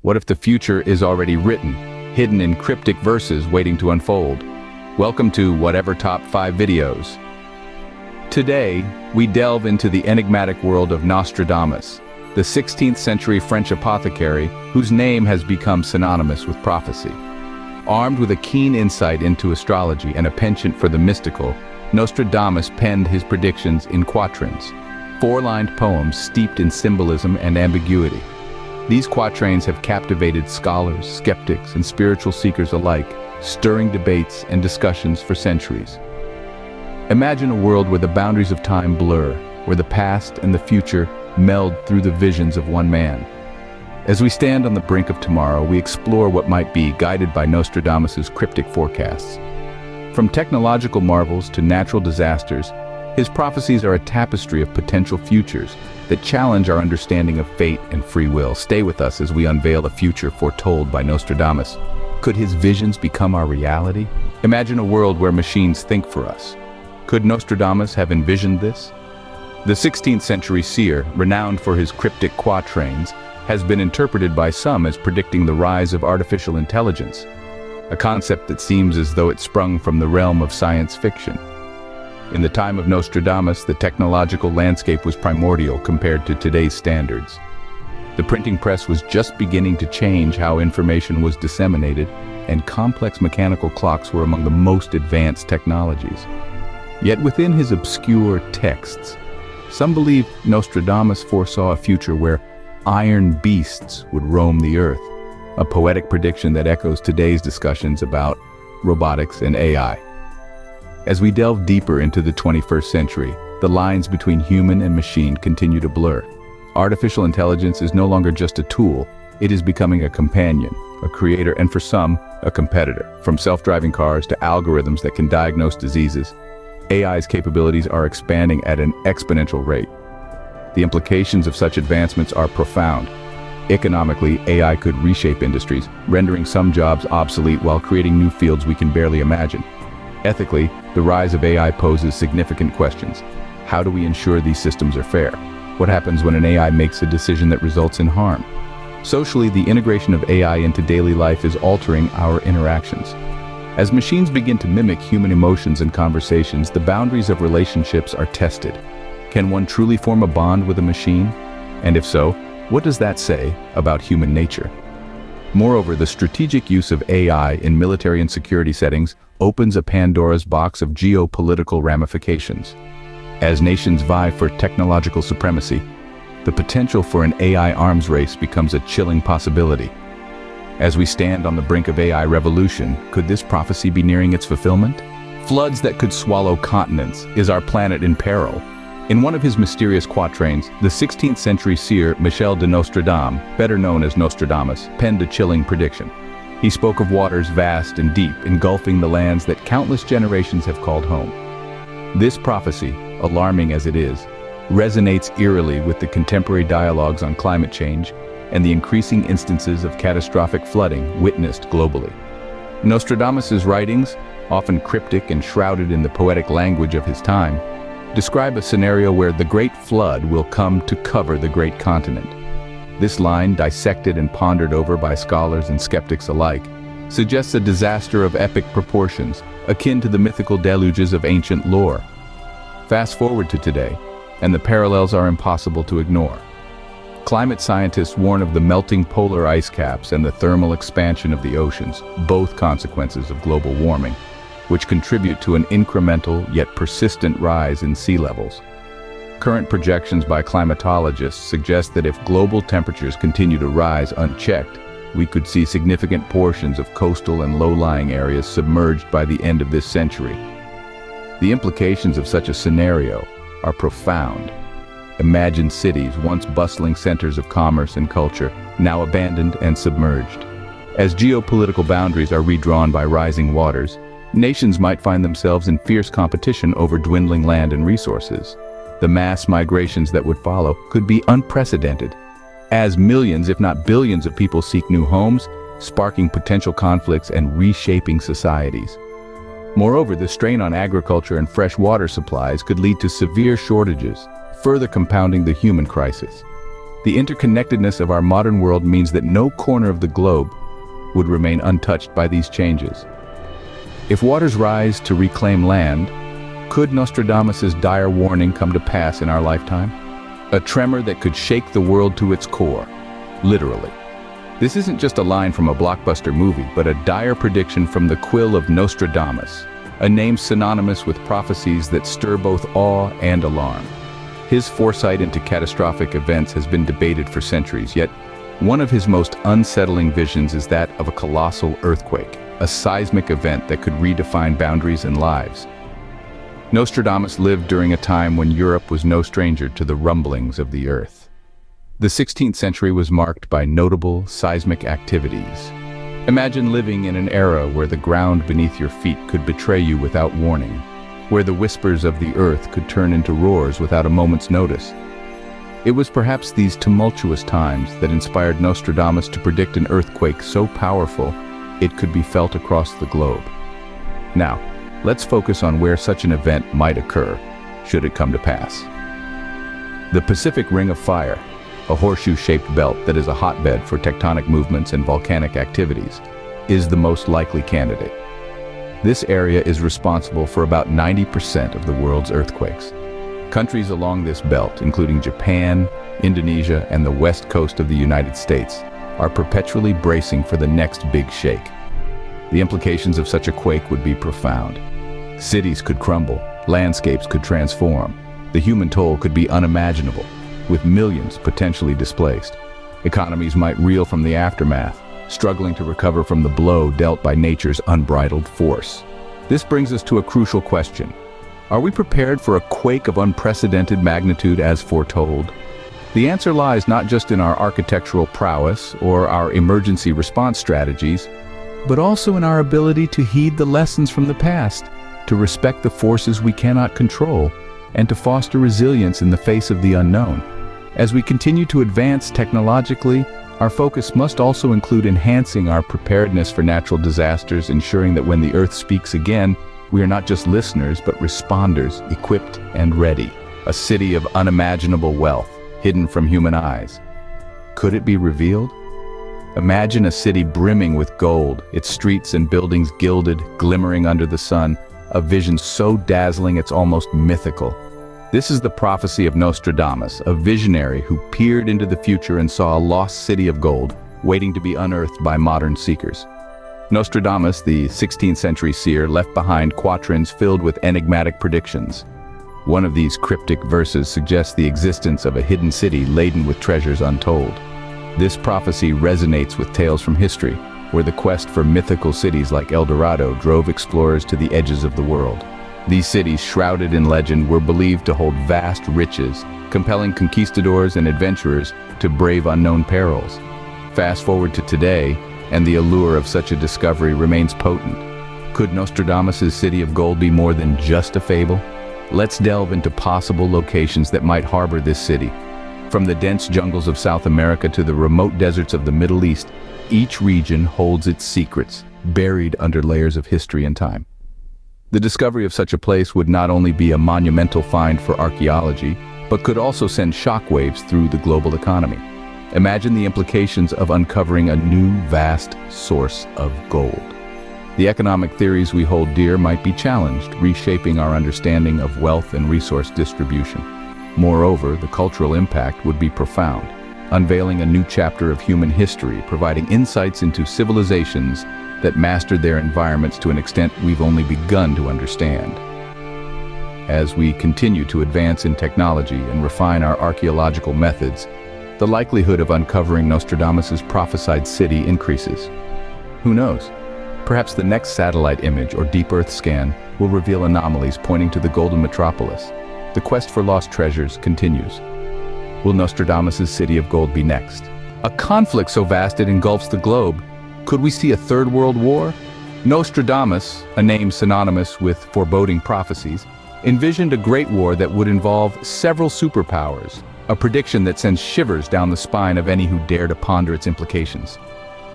What if the future is already written, hidden in cryptic verses waiting to unfold? Welcome to Whatever Top 5 Videos. Today, we delve into the enigmatic world of Nostradamus, the 16th century French apothecary whose name has become synonymous with prophecy. Armed with a keen insight into astrology and a penchant for the mystical, Nostradamus penned his predictions in quatrains, four-lined poems steeped in symbolism and ambiguity. These quatrains have captivated scholars, skeptics, and spiritual seekers alike, stirring debates and discussions for centuries. Imagine a world where the boundaries of time blur, where the past and the future meld through the visions of one man. As we stand on the brink of tomorrow, we explore what might be, guided by Nostradamus's cryptic forecasts. From technological marvels to natural disasters, his prophecies are a tapestry of potential futures that challenge our understanding of fate and free will. Stay with us as we unveil a future foretold by Nostradamus. Could his visions become our reality? Imagine a world where machines think for us. Could Nostradamus have envisioned this? The 16th century seer, renowned for his cryptic quatrains, has been interpreted by some as predicting the rise of artificial intelligence, a concept that seems as though it sprung from the realm of science fiction. In the time of Nostradamus, the technological landscape was primordial compared to today's standards. The printing press was just beginning to change how information was disseminated, and complex mechanical clocks were among the most advanced technologies. Yet within his obscure texts, some believe Nostradamus foresaw a future where iron beasts would roam the earth, a poetic prediction that echoes today's discussions about robotics and AI. As we delve deeper into the 21st century, the lines between human and machine continue to blur. Artificial intelligence is no longer just a tool, it is becoming a companion, a creator, and for some, a competitor. From self-driving cars to algorithms that can diagnose diseases, AI's capabilities are expanding at an exponential rate. The implications of such advancements are profound. Economically, AI could reshape industries, rendering some jobs obsolete while creating new fields we can barely imagine. Ethically, the rise of AI poses significant questions. How do we ensure these systems are fair? What happens when an AI makes a decision that results in harm? Socially, the integration of AI into daily life is altering our interactions. As machines begin to mimic human emotions and conversations, the boundaries of relationships are tested. Can one truly form a bond with a machine? And if so, what does that say about human nature? Moreover, the strategic use of AI in military and security settings opens a Pandora's box of geopolitical ramifications. As nations vie for technological supremacy, the potential for an AI arms race becomes a chilling possibility. As we stand on the brink of AI revolution, could this prophecy be nearing its fulfillment? Floods that could swallow continents. Is our planet in peril? In one of his mysterious quatrains, the 16th century seer Michel de Nostradam, better known as Nostradamus, penned a chilling prediction. He spoke of waters vast and deep, engulfing the lands that countless generations have called home. This prophecy, alarming as it is, resonates eerily with the contemporary dialogues on climate change and the increasing instances of catastrophic flooding witnessed globally. Nostradamus's writings, often cryptic and shrouded in the poetic language of his time, describe a scenario where the Great Flood will come to cover the great continent. This line, dissected and pondered over by scholars and skeptics alike, suggests a disaster of epic proportions, akin to the mythical deluges of ancient lore. Fast forward to today, and the parallels are impossible to ignore. Climate scientists warn of the melting polar ice caps and the thermal expansion of the oceans, both consequences of global warming, which contribute to an incremental yet persistent rise in sea levels. Current projections by climatologists suggest that if global temperatures continue to rise unchecked, we could see significant portions of coastal and low-lying areas submerged by the end of this century. The implications of such a scenario are profound. Imagine cities, once bustling centers of commerce and culture, now abandoned and submerged. As geopolitical boundaries are redrawn by rising waters, nations might find themselves in fierce competition over dwindling land and resources. The mass migrations that would follow could be unprecedented, as millions, if not billions, of people seek new homes, sparking potential conflicts and reshaping societies. Moreover, the strain on agriculture and fresh water supplies could lead to severe shortages, further compounding the human crisis. The interconnectedness of our modern world means that no corner of the globe would remain untouched by these changes. If waters rise to reclaim land, could Nostradamus's dire warning come to pass in our lifetime? A tremor that could shake the world to its core, literally. This isn't just a line from a blockbuster movie, but a dire prediction from the quill of Nostradamus, a name synonymous with prophecies that stir both awe and alarm. His foresight into catastrophic events has been debated for centuries, yet one of his most unsettling visions is that of a colossal earthquake, a seismic event that could redefine boundaries and lives. Nostradamus lived during a time when Europe was no stranger to the rumblings of the earth. The 16th century was marked by notable seismic activities. Imagine living in an era where the ground beneath your feet could betray you without warning, where the whispers of the earth could turn into roars without a moment's notice. It was perhaps these tumultuous times that inspired Nostradamus to predict an earthquake so powerful it could be felt across the globe. Now, let's focus on where such an event might occur, should it come to pass. The Pacific Ring of Fire, a horseshoe-shaped belt that is a hotbed for tectonic movements and volcanic activities, is the most likely candidate. This area is responsible for about 90% of the world's earthquakes. Countries along this belt, including Japan, Indonesia, and the west coast of the United States, are perpetually bracing for the next big shake. The implications of such a quake would be profound. Cities could crumble, landscapes could transform, the human toll could be unimaginable, with millions potentially displaced. Economies might reel from the aftermath, struggling to recover from the blow dealt by nature's unbridled force. This brings us to a crucial question. Are we prepared for a quake of unprecedented magnitude as foretold? The answer lies not just in our architectural prowess or our emergency response strategies, but also in our ability to heed the lessons from the past, to respect the forces we cannot control, and to foster resilience in the face of the unknown. As we continue to advance technologically, our focus must also include enhancing our preparedness for natural disasters, ensuring that when the Earth speaks again, we are not just listeners, but responders, equipped and ready. A city of unimaginable wealth, hidden from human eyes. Could it be revealed? Imagine a city brimming with gold, its streets and buildings gilded, glimmering under the sun, a vision so dazzling it's almost mythical. This is the prophecy of Nostradamus, a visionary who peered into the future and saw a lost city of gold waiting to be unearthed by modern seekers. Nostradamus, the 16th century seer, left behind quatrains filled with enigmatic predictions. One of these cryptic verses suggests the existence of a hidden city laden with treasures untold. This prophecy resonates with tales from history, where the quest for mythical cities like El Dorado drove explorers to the edges of the world. These cities, shrouded in legend, were believed to hold vast riches, compelling conquistadors and adventurers to brave unknown perils. Fast forward to today, and the allure of such a discovery remains potent. Could Nostradamus' city of gold be more than just a fable? Let's delve into possible locations that might harbor this city. From the dense jungles of South America to the remote deserts of the Middle East, each region holds its secrets, buried under layers of history and time. The discovery of such a place would not only be a monumental find for archaeology, but could also send shockwaves through the global economy. Imagine the implications of uncovering a new, vast source of gold. The economic theories we hold dear might be challenged, reshaping our understanding of wealth and resource distribution. Moreover, the cultural impact would be profound, unveiling a new chapter of human history, providing insights into civilizations that mastered their environments to an extent we've only begun to understand. As we continue to advance in technology and refine our archaeological methods, the likelihood of uncovering Nostradamus' prophesied city increases. Who knows? Perhaps the next satellite image or deep Earth scan will reveal anomalies pointing to the Golden Metropolis. The quest for lost treasures continues. Will Nostradamus' city of gold be next? A conflict so vast it engulfs the globe. Could we see a third world war? Nostradamus, a name synonymous with foreboding prophecies, envisioned a great war that would involve several superpowers, a prediction that sends shivers down the spine of any who dare to ponder its implications.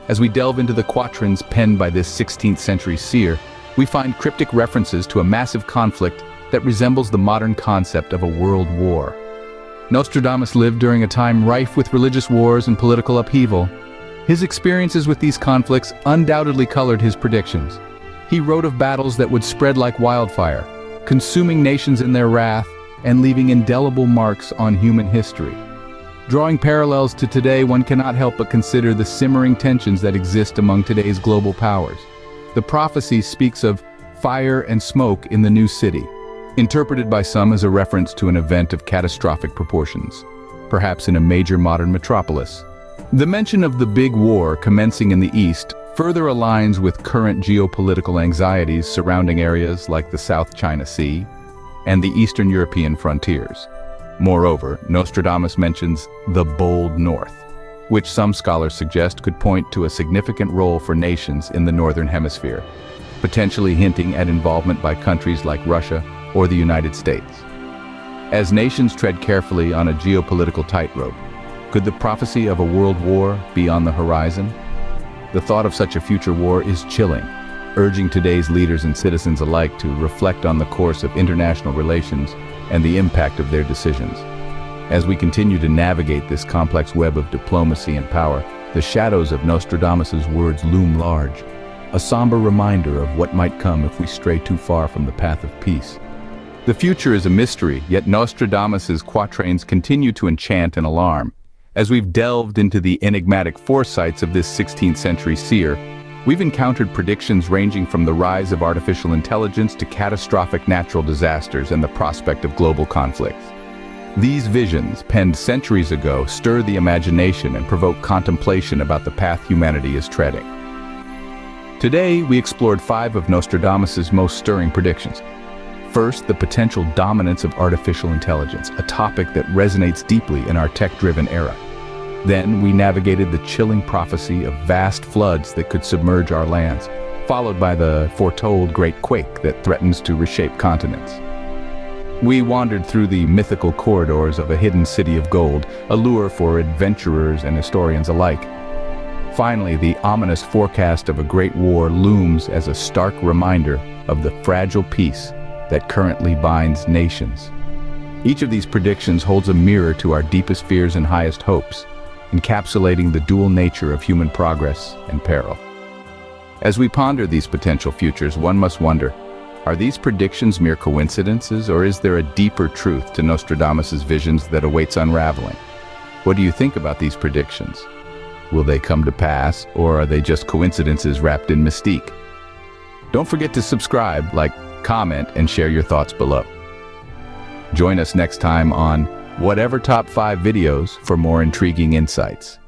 As we delve into the quatrains penned by this 16th century seer, we find cryptic references to a massive conflict that resembles the modern concept of a world war. Nostradamus lived during a time rife with religious wars and political upheaval. His experiences with these conflicts undoubtedly colored his predictions. He wrote of battles that would spread like wildfire, consuming nations in their wrath and leaving indelible marks on human history. Drawing parallels to today, one cannot help but consider the simmering tensions that exist among today's global powers. The prophecy speaks of fire and smoke in the new city, interpreted by some as a reference to an event of catastrophic proportions, perhaps in a major modern metropolis. The mention of the Big War commencing in the East further aligns with current geopolitical anxieties surrounding areas like the South China Sea and the Eastern European frontiers. Moreover, Nostradamus mentions the Bold North, which some scholars suggest could point to a significant role for nations in the Northern Hemisphere, potentially hinting at involvement by countries like Russia or the United States. As nations tread carefully on a geopolitical tightrope, could the prophecy of a world war be on the horizon? The thought of such a future war is chilling, urging today's leaders and citizens alike to reflect on the course of international relations and the impact of their decisions. As we continue to navigate this complex web of diplomacy and power, the shadows of Nostradamus's words loom large, a somber reminder of what might come if we stray too far from the path of peace. The future is a mystery, yet Nostradamus's quatrains continue to enchant and alarm. As we've delved into the enigmatic foresights of this 16th century seer, we've encountered predictions ranging from the rise of artificial intelligence to catastrophic natural disasters and the prospect of global conflicts. These visions, penned centuries ago, stir the imagination and provoke contemplation about the path humanity is treading. Today, we explored 5 of Nostradamus's most stirring predictions. First, the potential dominance of artificial intelligence, a topic that resonates deeply in our tech-driven era. Then, we navigated the chilling prophecy of vast floods that could submerge our lands, followed by the foretold Great Quake that threatens to reshape continents. We wandered through the mythical corridors of a hidden city of gold, a lure for adventurers and historians alike. Finally, the ominous forecast of a great war looms as a stark reminder of the fragile peace that currently binds nations. Each of these predictions holds a mirror to our deepest fears and highest hopes, encapsulating the dual nature of human progress and peril. As we ponder these potential futures, one must wonder, are these predictions mere coincidences, or is there a deeper truth to Nostradamus's visions that awaits unraveling? What do you think about these predictions? Will they come to pass, or are they just coincidences wrapped in mystique? Don't forget to subscribe, like, comment, and share your thoughts below. Join us next time on Whatever Top 5 Videos for more intriguing insights.